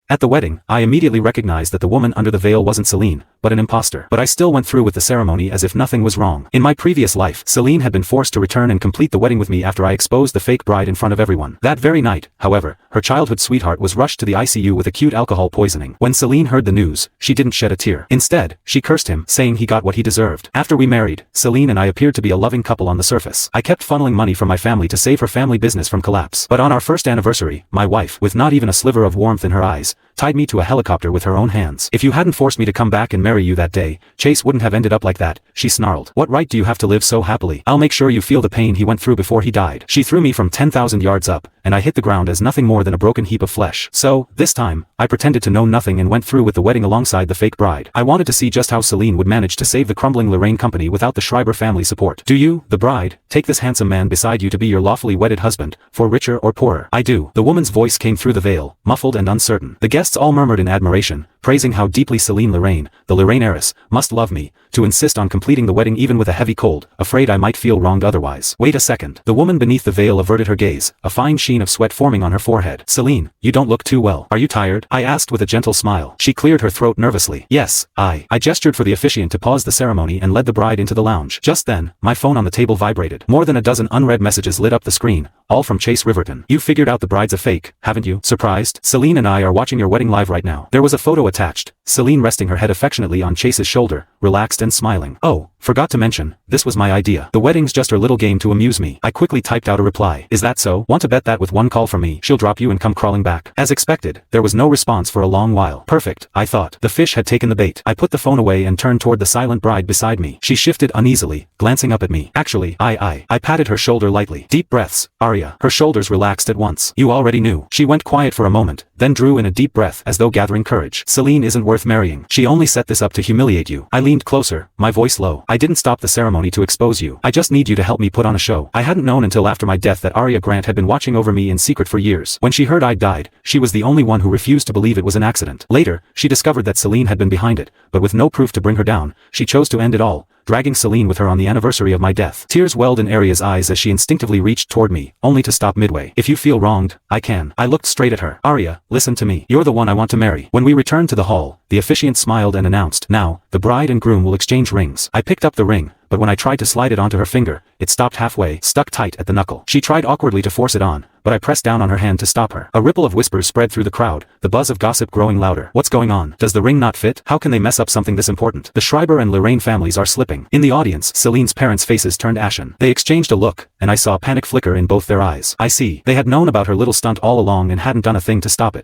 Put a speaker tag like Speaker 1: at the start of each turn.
Speaker 1: At the wedding, I immediately recognized that the woman under the veil wasn't Celine, but an imposter. But I still went through with the ceremony as if nothing was wrong. In my previous life, Celine had been forced to return and complete the wedding with me after I exposed the fake bride in front of everyone. That very night, however, her childhood sweetheart was rushed to the ICU with acute alcohol poisoning. When Celine heard the news, she didn't shed a tear. Instead, she cursed him, saying he got what he deserved. After we married, Celine and I appeared to be a loving couple on the surface. I kept funneling money from my family to save her family business from collapse. But on our first anniversary, my wife, with not even a sliver of warmth in her eyes, tied me to a helicopter with her own hands. If you hadn't forced me to come back and marry you that day, Chase wouldn't have ended up like that, she snarled. What right do you have to live so happily? I'll make sure you feel the pain he went through before he died. She threw me from 10,000 yards up, and I hit the ground as nothing more than a broken heap of flesh. So, this time, I pretended to know nothing and went through with the wedding alongside the fake bride. I wanted to see just how Celine would manage to save the crumbling Lorraine company without the Schreiber family support. Do you, the bride, take this handsome man beside you to be your lawfully wedded husband, for richer or poorer? I do. The woman's voice came through the veil, muffled and uncertain. The guests all murmured in admiration, praising how deeply Celine Lorraine, the Lorraine heiress, must love me, to insist on completing the wedding even with a heavy cold, afraid I might feel wronged otherwise. Wait a second. The woman beneath the veil averted her gaze, a fine sheen of sweat forming on her forehead. Celine, you don't look too well. Are you tired? I asked with a gentle smile. She cleared her throat nervously. Yes, I gestured for the officiant to pause the ceremony and led the bride into the lounge. Just then, my phone on the table vibrated. More than a dozen unread messages lit up the screen, all from Chase Riverton. You figured out the bride's a fake, haven't you? Surprised? Celine and I are watching your wedding live right now. There was a photo attached, Celine resting her head affectionately on Chase's shoulder, relaxed and smiling. Oh, forgot to mention, this was my idea. The wedding's just her little game to amuse me. I quickly typed out a reply. Is that so? Want to bet that with one call from me, she'll drop you and come crawling back? As expected, there was no response for a long while. Perfect, I thought. The fish had taken the bait. I put the phone away and turned toward the silent bride beside me. She shifted uneasily, glancing up at me. Actually, I patted her shoulder lightly. Deep breaths, Arya. Her shoulders relaxed at once. You already knew. She went quiet for a moment, then drew in a deep breath as though gathering courage. Celine isn't worth marrying. She only set this up to humiliate you. I leaned closer, my voice low. I didn't stop the ceremony to expose you. I just need you to help me put on a show. I hadn't known until after my death that Arya Grant had been watching over me in secret for years. When she heard I'd died, she was the only one who refused to believe it was an accident. Later, she discovered that Celine had been behind it, but with no proof to bring her down, she chose to end it all, dragging Celine with her on the anniversary of my death. Tears welled in Arya's eyes as she instinctively reached toward me, only to stop midway. If you feel wronged, I can. I looked straight at her. Arya, listen to me. You're the one I want to marry. When we returned to the hall, the officiant smiled and announced, now, the bride and groom will exchange rings. I picked up the ring, but when I tried to slide it onto her finger, it stopped halfway, stuck tight at the knuckle. She tried awkwardly to force it on, but I pressed down on her hand to stop her. A ripple of whispers spread through the crowd, the buzz of gossip growing louder. What's going on? Does the ring not fit? How can they mess up something this important? The Schreiber and Lorraine families are slipping. In the audience, Celine's parents' faces turned ashen. They exchanged a look, and I saw panic flicker in both their eyes. I see. They had known about her little stunt all along and hadn't done a thing to stop it.